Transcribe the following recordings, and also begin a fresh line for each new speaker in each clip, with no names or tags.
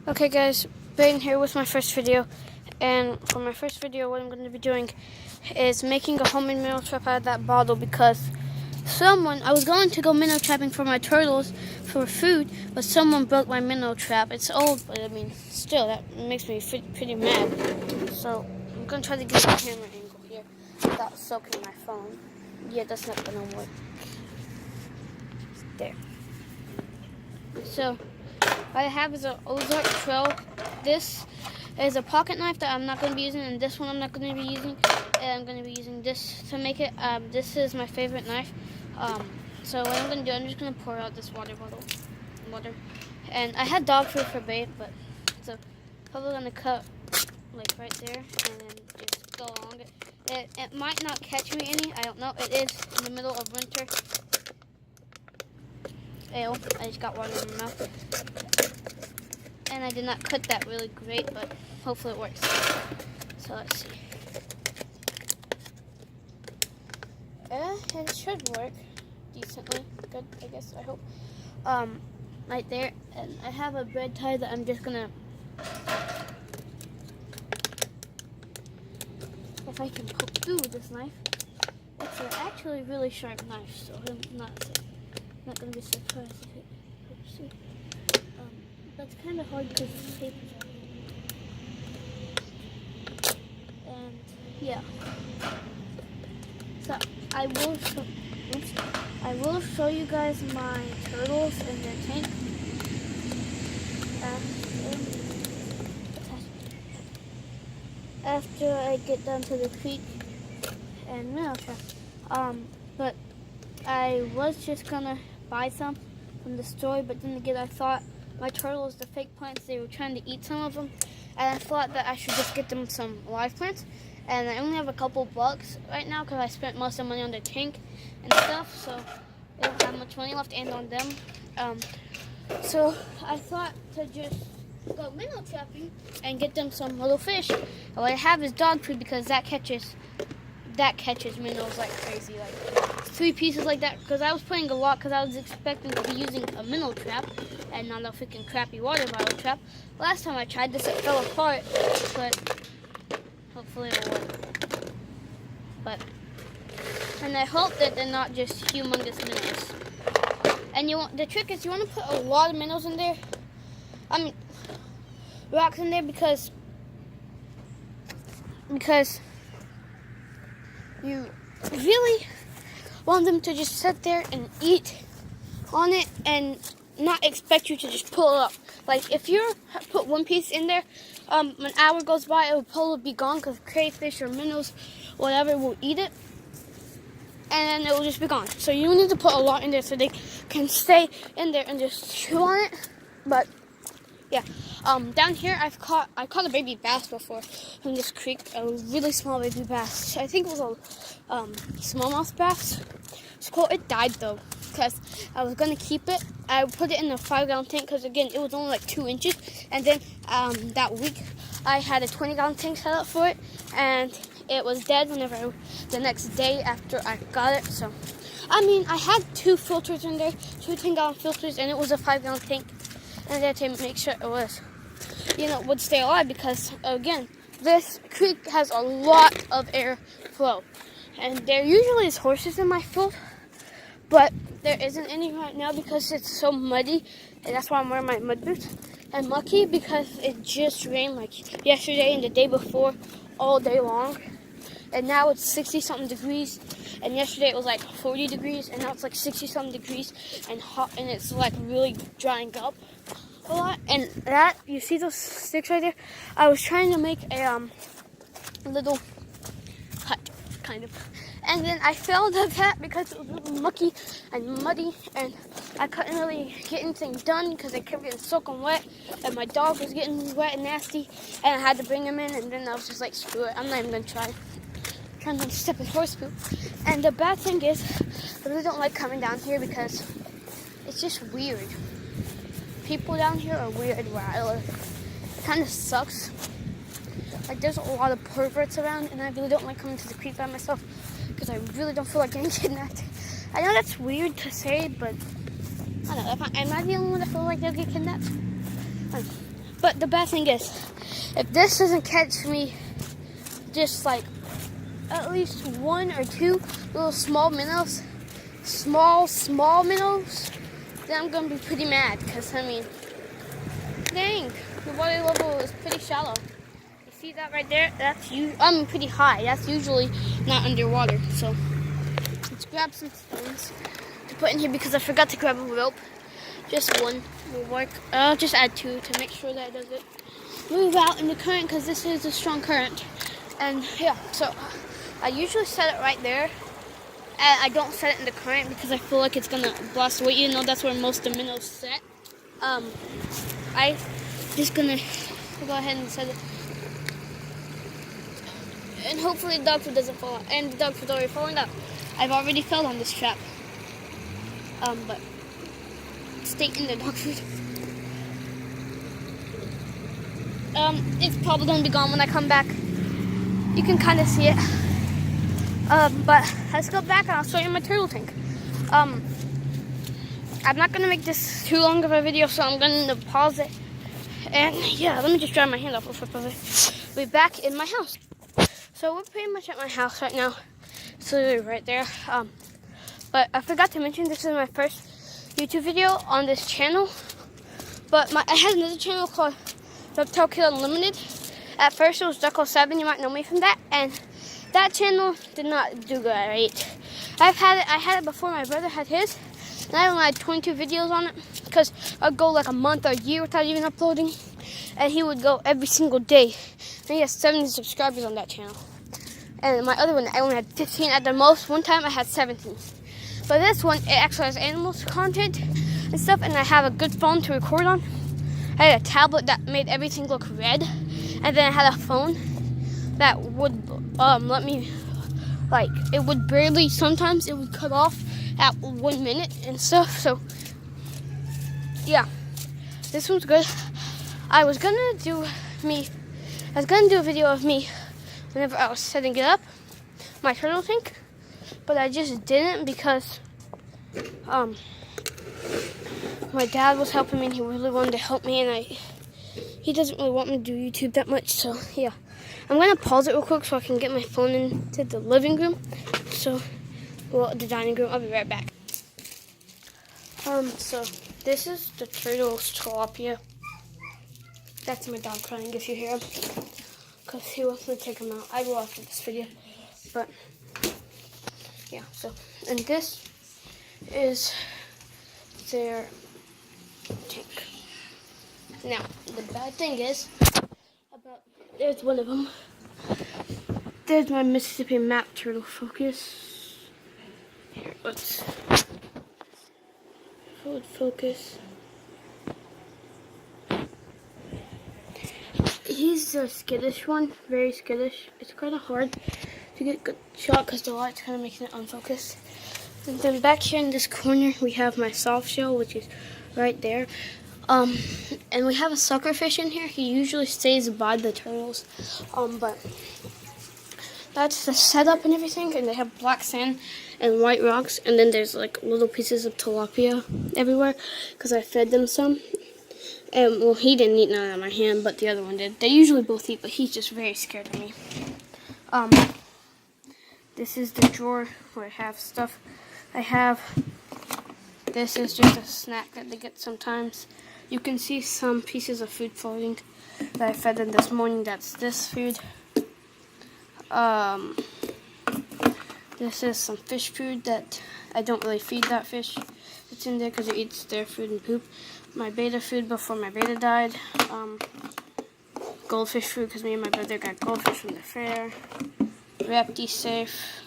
Okay guys, being here with my first video, and for my first video what I'm going to be doing is making a homemade minnow trap out of that bottle because I was going to go minnow trapping for my turtles for food, but someone broke my minnow trap. It's old, but I mean, still, that makes me pretty mad. So I'm going to try to get the camera angle here without soaking my phone. Yeah, that's not going to work. There. So what I have is an Ozark Trail. This is a pocket knife that I'm not going to be using, and this one I'm not going to be using. And I'm going to be using this to make it. This is my favorite knife. So what I'm going to do, I'm just going to pour out this water. And I had dog food for bait, but so probably going to cut like right there and then just go along it. It might not catch me any. I don't know. It is in the middle of winter. Ew, I just got water in my mouth. And I did not cut that really great, but hopefully it works. So let's see. It should work decently good, I guess, I hope. Right there. And I have a bread tie that I'm just gonna, if I can poke through with this knife. It's actually a really sharp knife, so I'm not going to be surprised if it hooks you. That's kind of hard because the tape is on. And yeah. So I will show you guys my turtles in their tank. After I get down to the creek and minnow trap. But I was just gonna buy some from the store, but then again I thought my turtles, the fake plants, they were trying to eat some of them, and I thought that I should just get them some live plants. And I only have a couple bucks right now because I spent most of the money on the tank and stuff, so I don't have much money left and on them. So I thought to just go minnow trapping and get them some little fish. All I have is dog food because that catches minnows like crazy, like 3 pieces like that, because I was putting a lot because I was expecting to be using a minnow trap and not a freaking crappy water bottle trap. Last time I tried this, it fell apart, but hopefully it'll work. And I hope that they're not just humongous minnows. And the trick is you want to put a lot of minnows in there. I mean, rocks in there because you really want them to just sit there and eat on it and not expect you to just pull it up. Like if you put one piece in there, an hour goes by, it will probably be gone because crayfish or minnows, whatever, will eat it, and then it will just be gone. So you need to put a lot in there so they can stay in there and just chew on it. But yeah, down here I caught a baby bass before from this creek, a really small baby bass. I think it was a smallmouth bass. It's cool. It died though because I was gonna keep it. I put it in a 5-gallon tank because again it was only like 2 inches. And then that week I had a 20-gallon tank set up for it, and it was dead the next day after I got it. So I mean I had 2 filters in there, 2 10-gallon filters, and it was a 5-gallon tank. And I had to make sure it was, would stay alive because, again, this creek has a lot of airflow. And there usually is horses in my field, but there isn't any right now because it's so muddy. And that's why I'm wearing my mud boots. And lucky because it just rained like yesterday and the day before all day long. And now it's 60-something degrees. And yesterday it was like 40 degrees. And now it's like 60-something degrees and hot. And it's like really drying up a lot. And that, you see those sticks right there? I was trying to make a little hut, kind of. And then I failed at that because it was a little mucky and muddy. And I couldn't really get anything done because I kept getting soaking wet. And my dog was getting wet and nasty. And I had to bring him in. And then I was just like, screw it, I'm not even going to try. Trying to step in horse poop. And the bad thing is, I really don't like coming down here because it's just weird. People down here are weird where I live. It kind of sucks. Like there's a lot of perverts around, and I really don't like coming to the creek by myself because I really don't feel like getting kidnapped. I know that's weird to say, but I don't know. Am I the only one that feels like they'll get kidnapped? But the bad thing is, if this doesn't catch me just like at least 1 or 2 little small minnows, small minnows, then I'm gonna be pretty mad, because I mean, dang, the water level is pretty shallow. You see that right there? That's pretty high. That's usually not underwater. So let's grab some stones to put in here, because I forgot to grab a rope. Just one will work. I'll just add 2 to make sure that it doesn't move out in the current, because this is a strong current. And yeah, so I usually set it right there. And I don't set it in the current because I feel like it's gonna blast away, even though that's where most of the minnows set. I just gonna go ahead and set it. And hopefully the dog food doesn't fall out. And the dog food's already falling out. I've already fell on this trap. But stay in the dog food. It's probably gonna be gone when I come back. You can kind of see it. But let's go back and I'll show you my turtle tank. I'm not gonna make this too long of a video, so I'm gonna pause it. And yeah, let me just dry my hand off before I pause it. We're back in my house. So we're pretty much at my house right now. It's literally right there. But I forgot to mention, this is my first YouTube video on this channel. But I had another channel called Reptile Kid Unlimited. At first it was Ducko7, you might know me from that. And that channel did not do good, right? I had it before my brother had his. And I only had 22 videos on it, because I'd go like a month or a year without even uploading. And he would go every single day. And he has 70 subscribers on that channel. And my other one, I only had 15 at the most. One time I had 17. But this one, it actually has animals content and stuff, and I have a good phone to record on. I had a tablet that made everything look red, and then I had a phone that would let me, like, it would barely, sometimes it would cut off at 1 minute and stuff. So yeah, this one's good. I was gonna do a video of me whenever I was setting it up, my turtle tank, but I just didn't, because my dad was helping me and he really wanted to help me, and he doesn't really want me to do YouTube that much. So yeah, I'm gonna pause it real quick so I can get my phone into the living room. The dining room. I'll be right back. So this is the turtle's tilapia. That's my dog crying if you hear him, because he wants me to take him out. I will after this video, but yeah. So, and this is their tank. Now, the bad thing is, there's one of them. There's my Mississippi map turtle. Focus. Here, let's focus. He's the skittish one, very skittish. It's kind of hard to get a good shot because the light's kind of making it unfocused. And then back here in this corner, we have my soft shell, which is right there. And we have a sucker fish in here. He usually stays by the turtles, but that's the setup and everything. And they have black sand and white rocks, and then there's like little pieces of tilapia everywhere because I fed them some. And well, he didn't eat none out of my hand, but the other one did. They usually both eat, but he's just very scared of me. This is the drawer where I have stuff. This is just a snack that they get sometimes. You can see some pieces of food floating that I fed them this morning. That's this food. This is some fish food that I don't really feed that fish. It's in there because it eats their food and poop. My beta food before my beta died. Goldfish food because me and my brother got goldfish from the fair. Repti safe.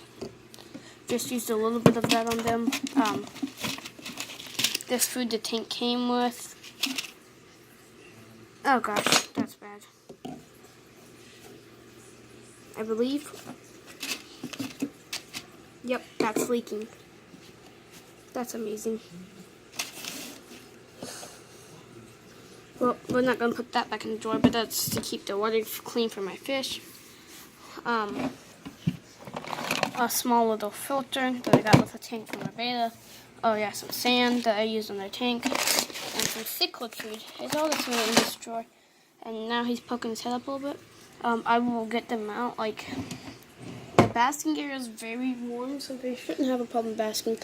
Just used a little bit of that on them. This food the tank came with. Oh gosh, that's bad. I believe. Yep, that's leaking. That's amazing. Well, we're not going to put that back in the drawer, but that's to keep the water clean for my fish. A small little filter that I got with a tank from my beta. Oh yeah, some sand that I used on their tank. And some cichlid food. It's all that's in this drawer. and now he's poking his head up a little bit. I will get them out. Like, the basking area is very warm, so they shouldn't have a problem basking.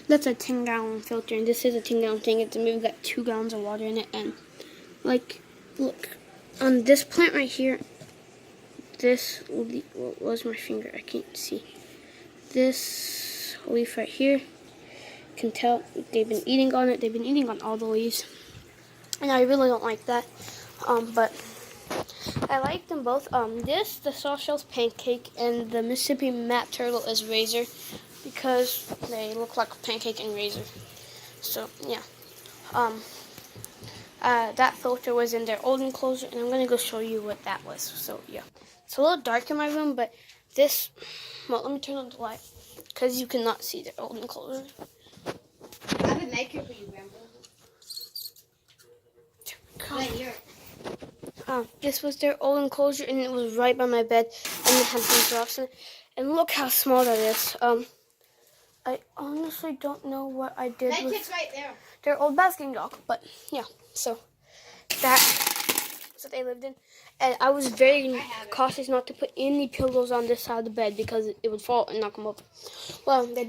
That's a 10-gallon filter, and this is a 10-gallon thing. It's maybe got 2 gallons of water in it, and like, look, on this plant right here, this leaf, what was my finger? I can't see. This leaf right here, can tell they've been eating on it. They've been eating on all the leaves, and I really don't like that. But I like them both. The soft shell's pancake, and the Mississippi map turtle is razor, because they look like a pancake and razor. So yeah, that filter was in their old enclosure, and I'm gonna go show you what that was. So yeah, it's a little dark in my room, but this, well, let me turn on the light, because you cannot see their old enclosure.
I have a nightcap for you, Grandpa. Right here.
This was their old enclosure, and it was right by my bed, and it had some rocks in it. And look how small that is. I honestly don't know what I did with
right there.
their old basking dock, but yeah. So that's what they lived in, and I was very cautious not to put any pillows on this side of the bed because it would fall and knock them over. Well, the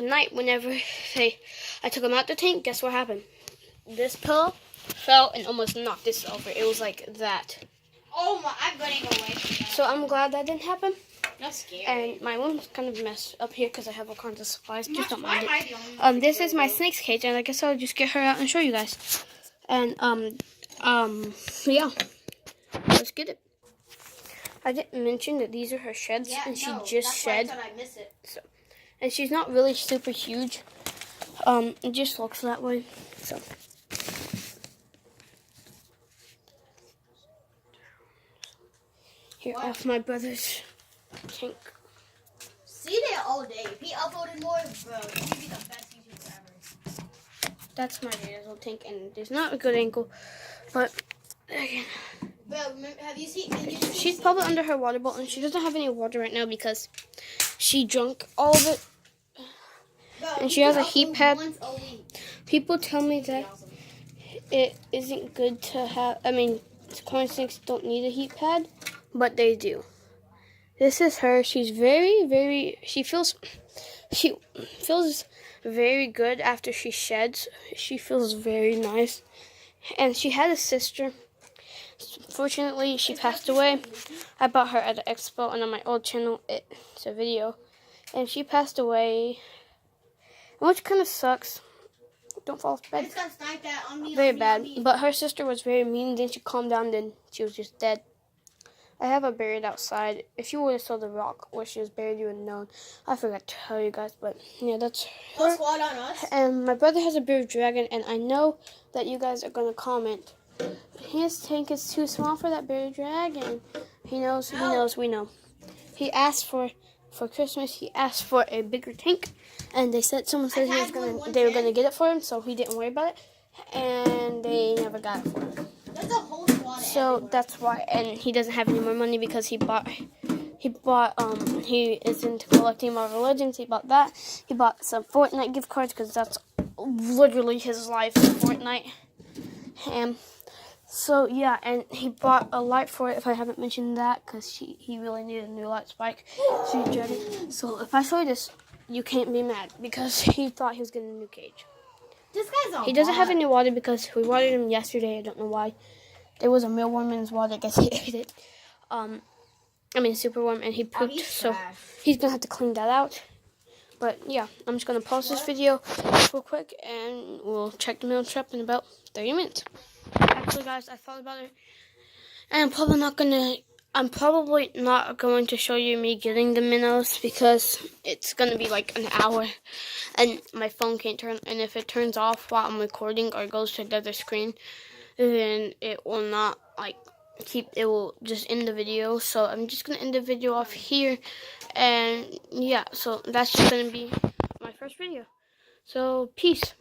night, whenever I took them out the tank, guess what happened? This pillow fell and almost knocked this over. It was like that.
Oh my, I'm running away from that.
So I'm glad that didn't happen.
That's scary.
And my room's kind of a mess up here because I have all kinds of supplies. Just don't mind it. This is my snake's cage, and I guess I'll just get her out and show you guys. And yeah, let's get it. I didn't mention that these are her sheds, and she just shed.
That's why I miss it.
So, and she's not really super huge. It just looks that way. So. Here, off my brother's tank.
See that all day. If he uploaded more, bro, he'd be the best YouTuber ever.
That's my dad's old tank, and there's not a good angle, but again.
Bro, have you seen?
She's probably under her water bottle, and she doesn't have any water right now because she drank all of it.
Bro,
and she has a heat pad.
Once a week.
People tell me that it isn't good to have. I mean, corn snakes don't need a heat pad. But they do. This is her. She's she feels very good after she sheds. She feels very nice. And she had a sister. Fortunately, she passed away. I bought her at an expo, and on my old channel, it's a video. And she passed away, which kind of sucks. Don't fall off the bed.
It's gonna snipe that on me.
Very bad. But her sister was very mean. Then she calmed down. Then she was just dead. I have her buried outside. If you would have saw the rock where she was buried, you would have known. I forgot to tell you guys, but yeah, that's her.
Squad on us.
And my brother has a bearded dragon, and I know that you guys are gonna comment. His tank is too small for that bearded dragon. He knows. We know. He asked for Christmas. He asked for a bigger tank, and someone said they were gonna get it for him, so he didn't worry about it, and they never got it for him.
There's a whole squad.
So that's why, and he doesn't have any more money because he is into collecting Marvel Legends. He bought that. He bought some Fortnite gift cards because that's literally his life, Fortnite. And so yeah, and he bought a light for it. If I haven't mentioned that, because he really needed a new light spike. So if I show you this, you can't be mad because he thought he was getting a new cage.
This guy's
He doesn't have any water because we watered him yesterday. I don't know why. There was a mealworm in his water. I guess he ate it. Superworm, and he pooped. So he's going to have to clean that out. But yeah, I'm just going to pause this video real quick, and we'll check the mail trap in about 30 minutes. Actually, guys, I thought about it. And I'm probably not going to show you me getting the minnows because it's going to be like an hour and my phone can't turn, and if it turns off while I'm recording or goes to the other screen, then it will not it will just end the video. So I'm just going to end the video off here, and yeah, so that's just going to be my first video. So peace.